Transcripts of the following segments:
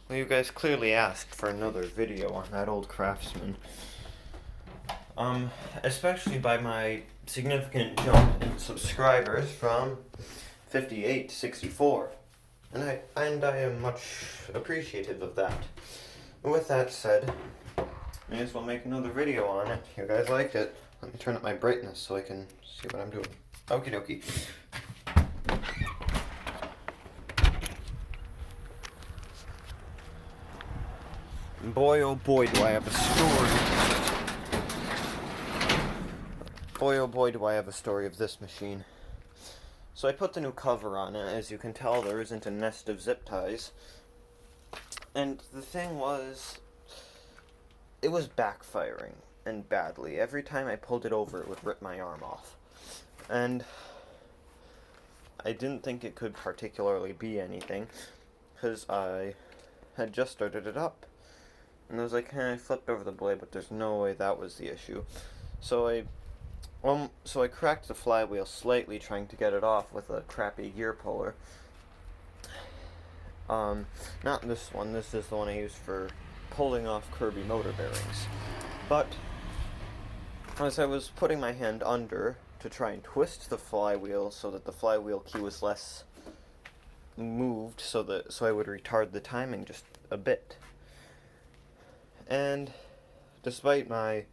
Well, you guys clearly asked for another video on that old Craftsman. Especially by my significant jump in subscribers from 58 to 64. And I am much appreciative of that. With that said, may as well make another video on it. You guys liked it. Let me turn up my brightness so I can see what I'm doing. Okie dokie. Boy, oh boy, do I have a story. Boy, oh boy, do I have a story of this machine. So I put the new cover on it. As you can tell, there isn't a nest of zip ties. And the thing was, it was backfiring, and badly. Every time I pulled it over, it would rip my arm off. And I didn't think it could particularly be anything, because I had just started it up. And I was like, I flipped over the blade, but there's no way that was the issue. So I cracked the flywheel slightly, trying to get it off with a crappy gear puller. Not this one. This is the one I use for pulling off Kirby motor bearings. But as I was putting my hand under to try and twist the flywheel so that the flywheel key was less moved, so I would retard the timing just a bit. And despite my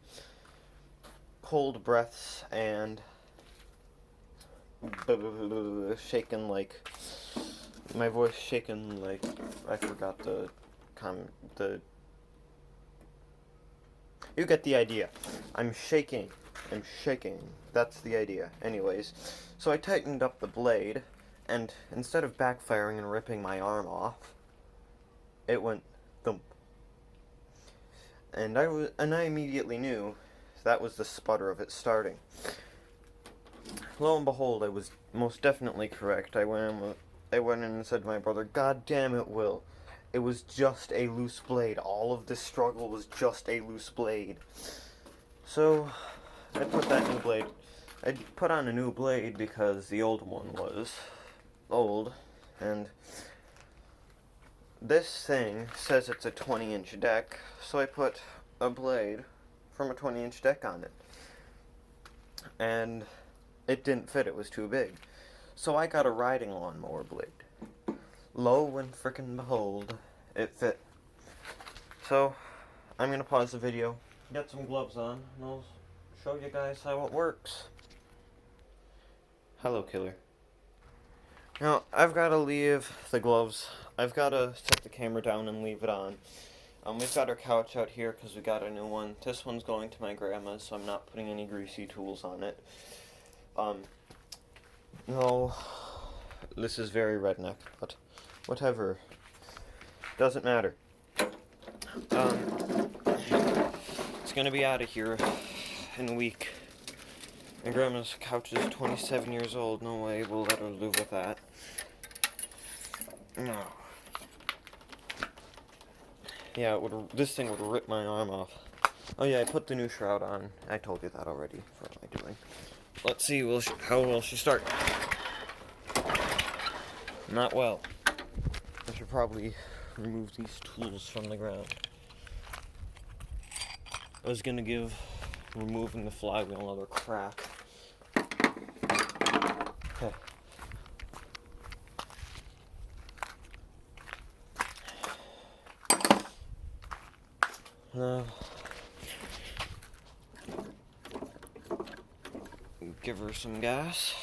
cold breaths and shaken like my voice shaken like I forgot the you get the idea. I'm shaking. That's the idea. Anyways, so I tightened up the blade, and instead of backfiring and ripping my arm off, it went thump. And I immediately knew that was the sputter of it starting. Lo and behold, I was most definitely correct. I went in and said to my brother, "God damn it, Will. It was just a loose blade. All of this struggle was just a loose blade." So I put on a new blade because the old one was old, and this thing says it's a 20-inch deck, so I put a blade from a 20-inch deck on it. And it didn't fit, it was too big. So I got a riding lawnmower blade. Lo and frickin' behold, it fit. So, I'm gonna pause the video, get some gloves on, and I'll show you guys how it works. Hello, killer. Now, I've got to leave the gloves. I've got to set the camera down and leave it on. We've got our couch out here because we got a new one. This one's going to my grandma's, so I'm not putting any greasy tools on it. No, this is very redneck, but whatever. Doesn't matter. It's gonna be out of here in a week. My grandma's couch is 27 years old. No way we'll let her live with that. No. Yeah, this thing would rip my arm off. Oh yeah, I put the new shroud on. I told you that already. What am I doing? Let's see, how will she start? Not well. I should probably remove these tools from the ground. I was gonna give removing the flywheel another crack. Okay. Now, give her some gas.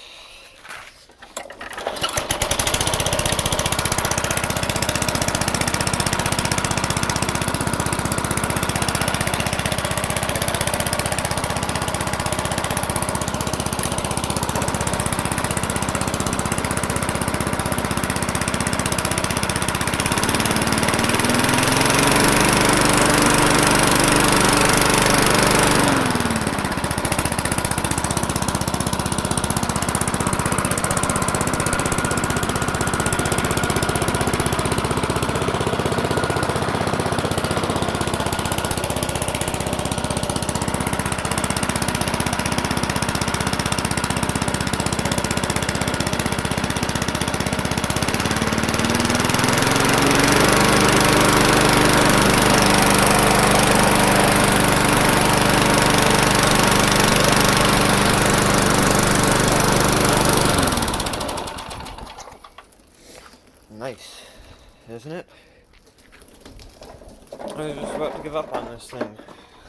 I was just about to give up on this thing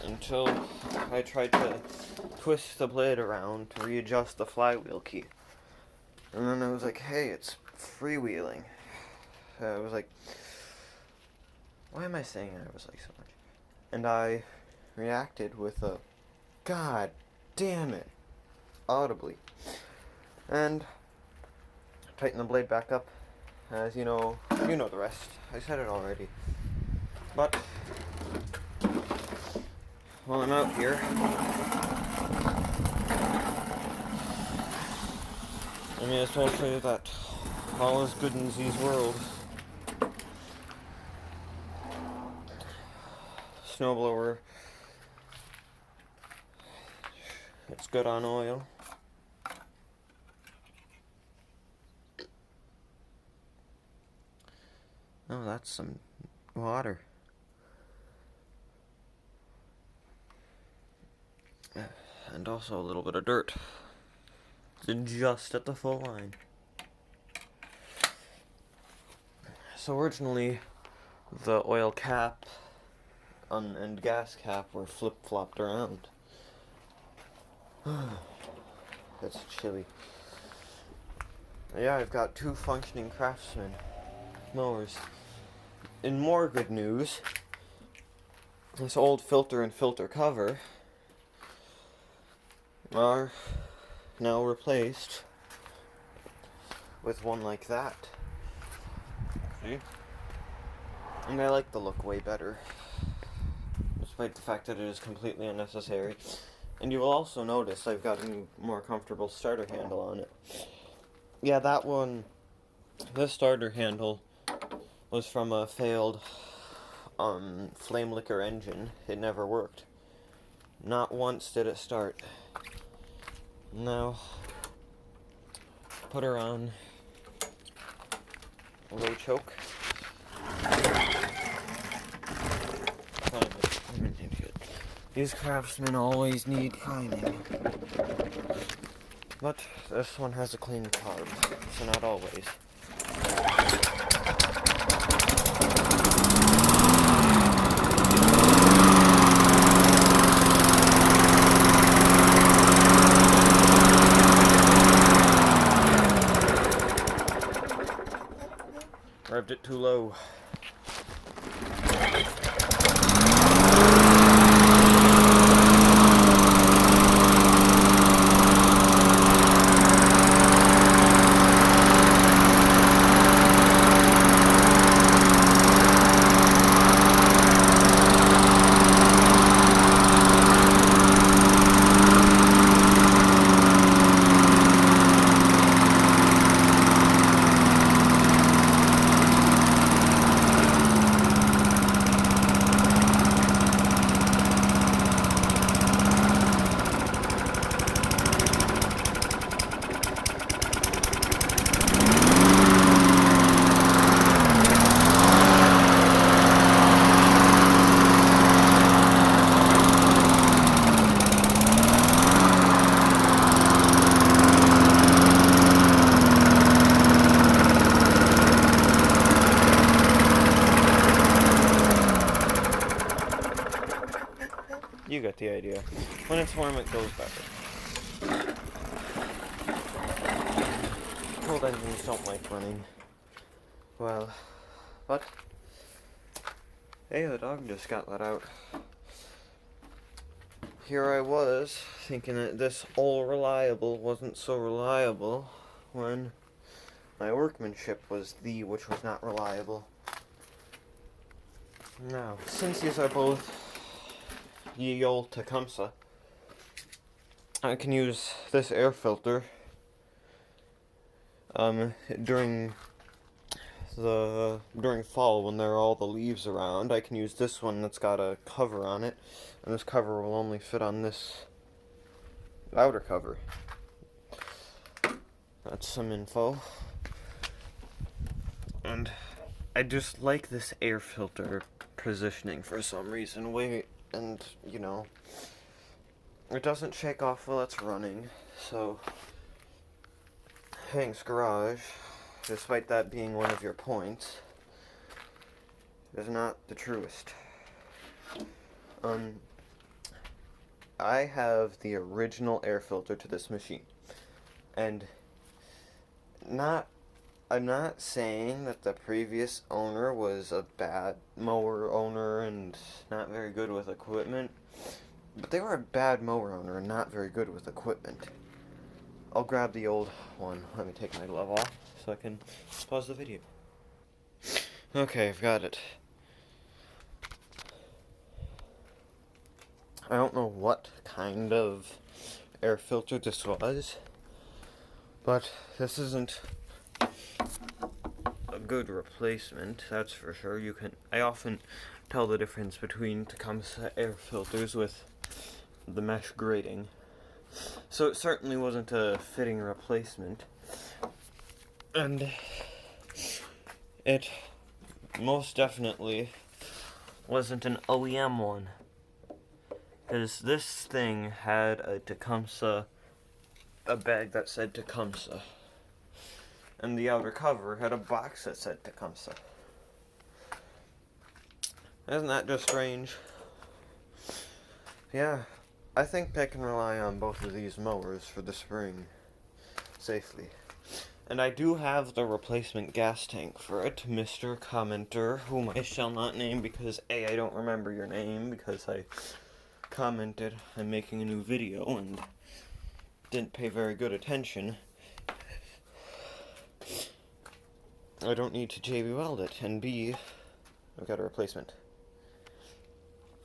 until I tried to twist the blade around to readjust the flywheel key. And then I was like, hey, it's freewheeling. I was like, why am I saying I was like so much? And I reacted with a, God damn it, audibly. And tighten the blade back up. As you know the rest. I said it already. But while I'm out here, I may as well say that all is good in Z's world. Snowblower, it's good on oil. Oh, that's some water. And also a little bit of dirt. Just at the full line. So originally, the oil cap and gas cap were flip-flopped around. It's chilly. Yeah, I've got 2 functioning Craftsman mowers. In more good news, this old filter and filter cover are now replaced with one like that. See? And I like the look way better, despite the fact that it is completely unnecessary. And you will also notice I've got a more comfortable starter handle on it. Yeah, that one, this starter handle was from a failed flame liquor engine. It never worked. Not once did it start. Now, put her on a low choke. I'm an idiot. These Craftsmen always need priming. But this one has a clean carb, so not always. Revved it too low. You get the idea. When it's warm, it goes better. Cold engines don't like running. Well, but hey, the dog just got let out. Here I was, thinking that this all reliable wasn't so reliable, when my workmanship was the which was not reliable. Now, since these are both ye olde Tecumseh, I can use this air filter during fall when there are all the leaves around. I can use this one that's got a cover on it, and this cover will only fit on this outer cover. That's some info. And I just like this air filter positioning for some reason. And you know, it doesn't shake off while it's running, so Hank's garage, despite that being one of your points, is not the truest. Um, I have the original air filter to this machine, and not I'm not saying that the previous owner was a bad mower owner and not very good with equipment, but they were a bad mower owner and not very good with equipment. I'll grab the old one. Let me take my glove off so I can pause the video. Okay, I've got it. I don't know what kind of air filter this was, but this isn't a good replacement, that's for sure. I often tell the difference between Tecumseh air filters with the mesh grating. So it certainly wasn't a fitting replacement. And it most definitely wasn't an OEM one. Because this thing had a bag that said Tecumseh. And the outer cover had a box that said Tecumseh. Isn't that just strange? Yeah, I think I can rely on both of these mowers for the spring safely. And I do have the replacement gas tank for it, Mr. Commenter, whom I shall not name because A, I don't remember your name because I commented I'm making a new video and didn't pay very good attention. I don't need to JB weld it, and B, I've got a replacement.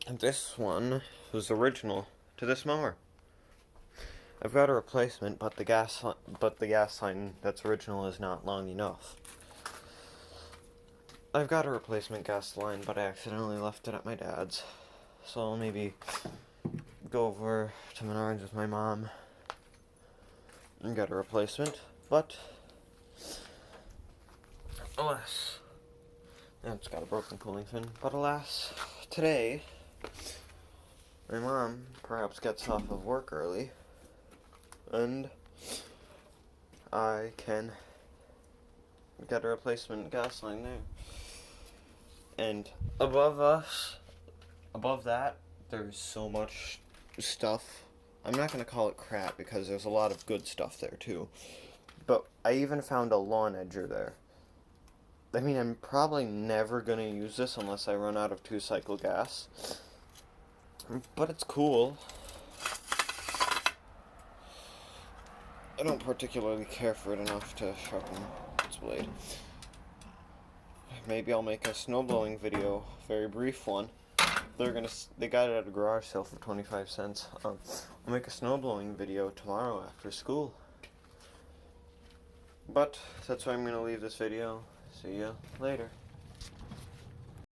And this one was original to this mower. I've got a replacement, but the gas line that's original is not long enough. I've got a replacement gas line, but I accidentally left it at my dad's. So I'll maybe go over to Menards with my mom and get a replacement. But alas, it's got a broken cooling fin. But alas, today my mom perhaps gets off of work early, and I can get a replacement gas line there. And above that, there's so much stuff. I'm not going to call it crap because there's a lot of good stuff there too. But I even found a lawn edger there. I mean, I'm probably never going to use this unless I run out of 2-cycle gas. But it's cool. I don't particularly care for it enough to sharpen its blade. Maybe I'll make a snowblowing video, very brief one. They got it at a garage sale for 25 cents. I'll make a snowblowing video tomorrow after school. But that's why I'm going to leave this video. See ya later.